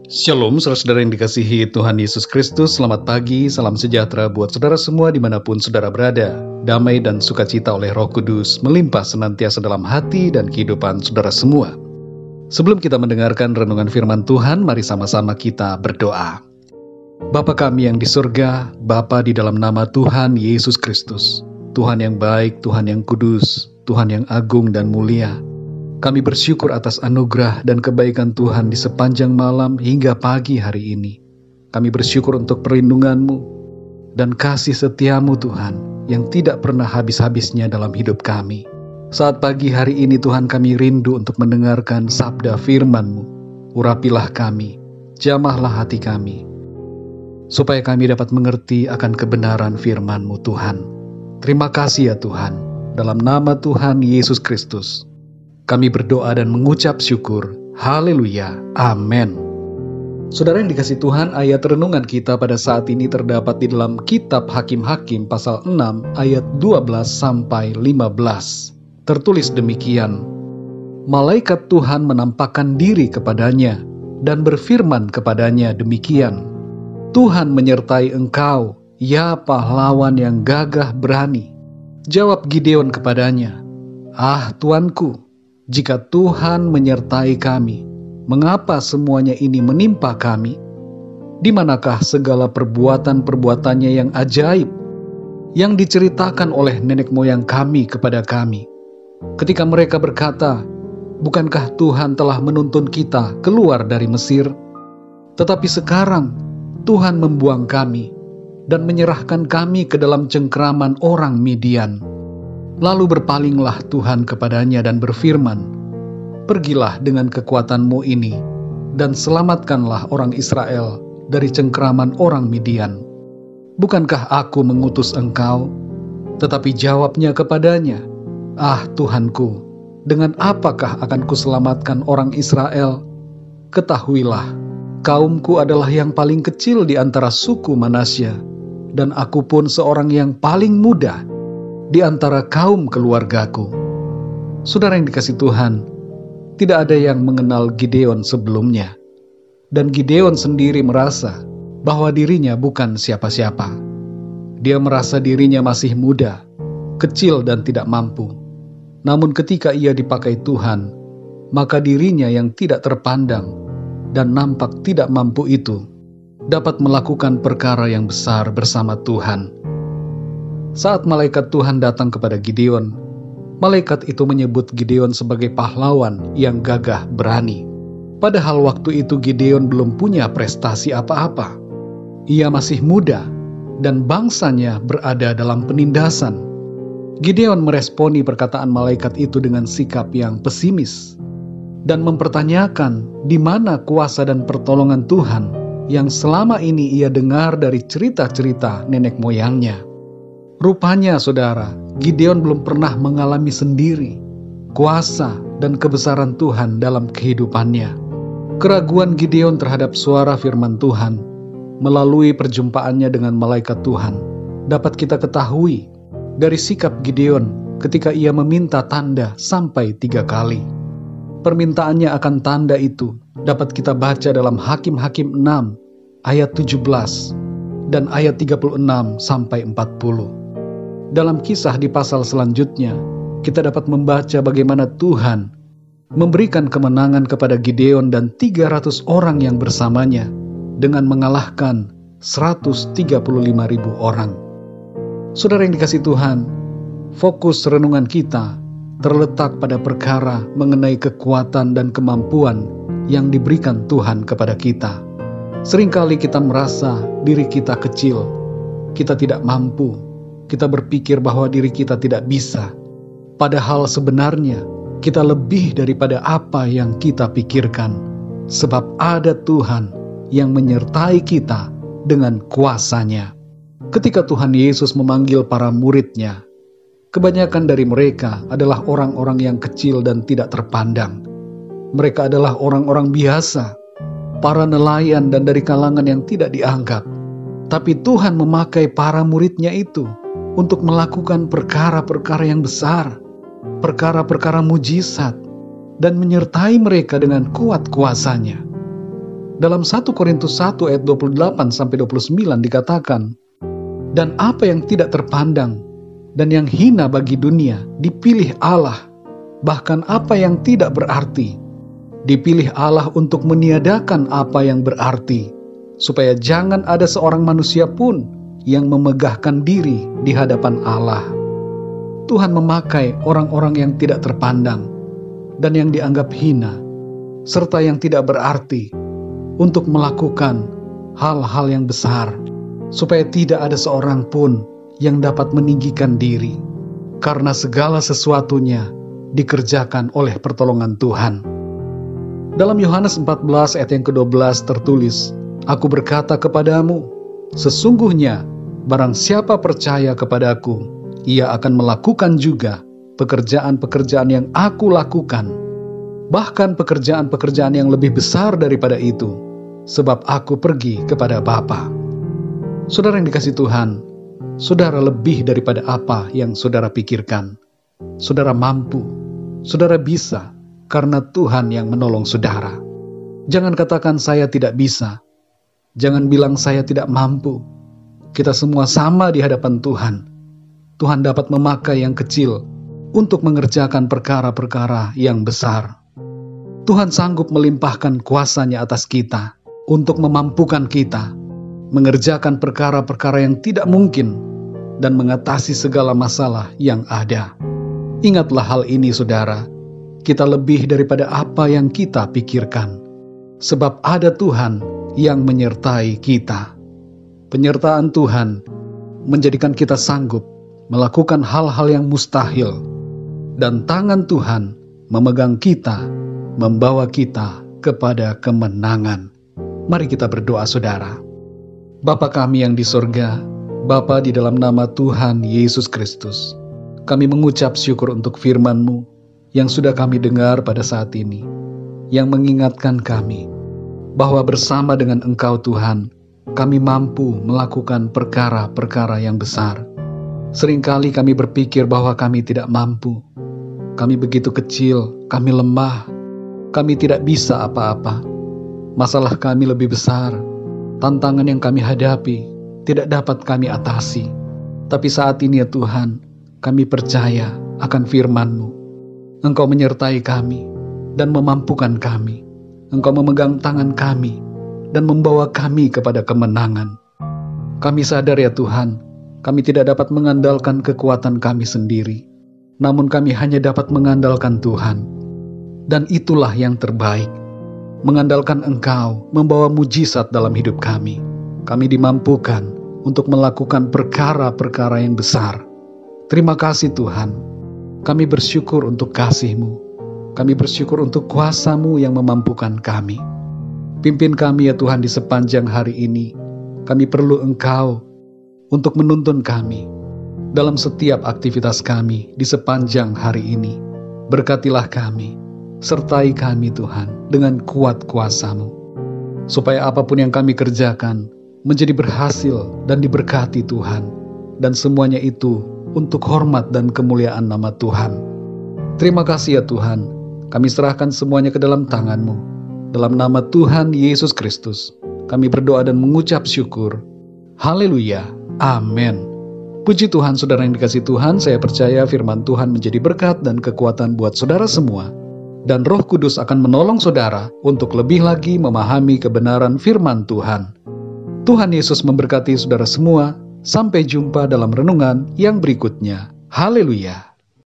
Shalom, saudara-saudara yang dikasihi Tuhan Yesus Kristus. Selamat pagi, salam sejahtera buat saudara semua dimanapun saudara berada. Damai dan sukacita oleh Roh Kudus melimpah senantiasa dalam hati dan kehidupan saudara semua. Sebelum kita mendengarkan renungan firman Tuhan, mari sama-sama kita berdoa. Bapa kami yang di surga, Bapa di dalam nama Tuhan Yesus Kristus, Tuhan yang baik, Tuhan yang kudus, Tuhan yang agung dan mulia. Kami bersyukur atas anugerah dan kebaikan Tuhan di sepanjang malam hingga pagi hari ini. Kami bersyukur untuk perlindungan-Mu dan kasih setia-Mu Tuhan yang tidak pernah habis-habisnya dalam hidup kami. Saat pagi hari ini Tuhan kami rindu untuk mendengarkan sabda firman-Mu. Urapilah kami, jamahlah hati kami, supaya kami dapat mengerti akan kebenaran firman-Mu Tuhan. Terima kasih ya Tuhan, dalam nama Tuhan Yesus Kristus kami berdoa dan mengucap syukur. Haleluya. Amin. Saudara yang dikasih Tuhan, ayat renungan kita pada saat ini terdapat di dalam kitab Hakim-Hakim pasal 6 ayat 12 sampai 15. Tertulis demikian. Malaikat Tuhan menampakkan diri kepadanya dan berfirman kepadanya demikian. Tuhan menyertai engkau, ya pahlawan yang gagah berani. Jawab Gideon kepadanya, ah Tuanku, jika Tuhan menyertai kami, mengapa semuanya ini menimpa kami? Di manakah segala perbuatan-perbuatannya yang ajaib, yang diceritakan oleh nenek moyang kami kepada kami? Ketika mereka berkata, bukankah Tuhan telah menuntun kita keluar dari Mesir? Tetapi sekarang Tuhan membuang kami dan menyerahkan kami ke dalam cengkeraman orang Midian. Lalu berpalinglah Tuhan kepadanya dan berfirman, pergilah dengan kekuatan-Mu ini, dan selamatkanlah orang Israel dari cengkeraman orang Midian. Bukankah aku mengutus engkau? Tetapi jawabnya kepadanya, ah Tuhanku, dengan apakah akan kuselamatkan orang Israel? Ketahuilah, kaumku adalah yang paling kecil di antara suku Manasya, dan aku pun seorang yang paling muda di antara kaum keluargaku. Saudara yang dikasih Tuhan, tidak ada yang mengenal Gideon sebelumnya. Dan Gideon sendiri merasa bahwa dirinya bukan siapa-siapa. Dia merasa dirinya masih muda, kecil dan tidak mampu. Namun ketika ia dipakai Tuhan, maka dirinya yang tidak terpandang dan nampak tidak mampu itu dapat melakukan perkara yang besar bersama Tuhan. Saat malaikat Tuhan datang kepada Gideon, malaikat itu menyebut Gideon sebagai pahlawan yang gagah berani. Padahal waktu itu Gideon belum punya prestasi apa-apa. Ia masih muda dan bangsanya berada dalam penindasan. Gideon meresponi perkataan malaikat itu dengan sikap yang pesimis dan mempertanyakan di mana kuasa dan pertolongan Tuhan yang selama ini ia dengar dari cerita-cerita nenek moyangnya. Rupanya, saudara, Gideon belum pernah mengalami sendiri kuasa dan kebesaran Tuhan dalam kehidupannya. Keraguan Gideon terhadap suara firman Tuhan melalui perjumpaannya dengan malaikat Tuhan dapat kita ketahui dari sikap Gideon ketika ia meminta tanda sampai 3 kali. Permintaannya akan tanda itu dapat kita baca dalam Hakim-Hakim 6 ayat 17 dan ayat 36 sampai 40. Dalam kisah di pasal selanjutnya, kita dapat membaca bagaimana Tuhan memberikan kemenangan kepada Gideon dan 300 orang yang bersamanya dengan mengalahkan 135.000 orang. Saudara yang dikasih Tuhan, fokus renungan kita terletak pada perkara mengenai kekuatan dan kemampuan yang diberikan Tuhan kepada kita. Seringkali kita merasa diri kita kecil, kita tidak mampu. Kita berpikir bahwa diri kita tidak bisa. Padahal sebenarnya kita lebih daripada apa yang kita pikirkan. Sebab ada Tuhan yang menyertai kita dengan kuasa-Nya. Ketika Tuhan Yesus memanggil para murid-Nya, kebanyakan dari mereka adalah orang-orang yang kecil dan tidak terpandang. Mereka adalah orang-orang biasa, para nelayan dan dari kalangan yang tidak dianggap. Tapi Tuhan memakai para murid-Nya itu untuk melakukan perkara-perkara yang besar, perkara-perkara mujizat, dan menyertai mereka dengan kuat kuasa-Nya. Dalam 1 Korintus 1 ayat 28-29 dikatakan, "Dan apa yang tidak terpandang dan yang hina bagi dunia dipilih Allah, bahkan apa yang tidak berarti dipilih Allah untuk meniadakan apa yang berarti, supaya jangan ada seorang manusia pun yang memegahkan diri di hadapan Allah." Tuhan memakai orang-orang yang tidak terpandang dan yang dianggap hina, serta yang tidak berarti, untuk melakukan hal-hal yang besar, supaya tidak ada seorang pun yang dapat meninggikan diri, karena segala sesuatunya dikerjakan oleh pertolongan Tuhan. Dalam Yohanes 14 ayat yang ke-12 tertulis, "Aku berkata kepadamu, sesungguhnya barang siapa percaya kepadaku, ia akan melakukan juga pekerjaan-pekerjaan yang aku lakukan, bahkan pekerjaan-pekerjaan yang lebih besar daripada itu, sebab aku pergi kepada Bapa." Saudara yang dikasihi Tuhan, saudara lebih daripada apa yang saudara pikirkan. Saudara mampu, saudara bisa, karena Tuhan yang menolong saudara. Jangan katakan saya tidak bisa. Jangan bilang saya tidak mampu. Kita semua sama di hadapan Tuhan. Tuhan dapat memakai yang kecil untuk mengerjakan perkara-perkara yang besar. Tuhan sanggup melimpahkan kuasa-Nya atas kita untuk memampukan kita mengerjakan perkara-perkara yang tidak mungkin dan mengatasi segala masalah yang ada. Ingatlah hal ini, saudara. Kita lebih daripada apa yang kita pikirkan, sebab ada Tuhan yang menyertai kita. Penyertaan Tuhan menjadikan kita sanggup melakukan hal-hal yang mustahil, dan tangan Tuhan memegang kita, membawa kita kepada kemenangan. Mari kita berdoa, saudara. Bapa kami yang di sorga, Bapa, di dalam nama Tuhan Yesus Kristus, kami mengucap syukur untuk firman-Mu yang sudah kami dengar pada saat ini, yang mengingatkan kami bahwa bersama dengan Engkau Tuhan, kami mampu melakukan perkara-perkara yang besar. Seringkali kami berpikir bahwa kami tidak mampu. Kami begitu kecil, kami lemah, kami tidak bisa apa-apa. Masalah kami lebih besar, tantangan yang kami hadapi tidak dapat kami atasi. Tapi saat ini ya Tuhan, kami percaya akan firman-Mu. Engkau menyertai kami dan memampukan kami. Engkau memegang tangan kami dan membawa kami kepada kemenangan. Kami sadar ya Tuhan, kami tidak dapat mengandalkan kekuatan kami sendiri, namun kami hanya dapat mengandalkan Tuhan. Dan itulah yang terbaik. Mengandalkan Engkau membawa mujizat dalam hidup kami. Kami dimampukan untuk melakukan perkara-perkara yang besar. Terima kasih Tuhan. Kami bersyukur untuk kasih-Mu. Kami bersyukur untuk kuasa-Mu yang memampukan kami. Pimpin kami ya Tuhan di sepanjang hari ini. Kami perlu Engkau untuk menuntun kami dalam setiap aktivitas kami di sepanjang hari ini. Berkatilah kami, sertai kami Tuhan dengan kuat kuasa-Mu, supaya apapun yang kami kerjakan menjadi berhasil dan diberkati Tuhan, dan semuanya itu untuk hormat dan kemuliaan nama Tuhan. Terima kasih ya Tuhan, kami serahkan semuanya ke dalam tangan-Mu. Dalam nama Tuhan Yesus Kristus, kami berdoa dan mengucap syukur. Haleluya, amin. Puji Tuhan, saudara yang dikasihi Tuhan, saya percaya firman Tuhan menjadi berkat dan kekuatan buat saudara semua. Dan Roh Kudus akan menolong saudara untuk lebih lagi memahami kebenaran firman Tuhan. Tuhan Yesus memberkati saudara semua. Sampai jumpa dalam renungan yang berikutnya. Haleluya.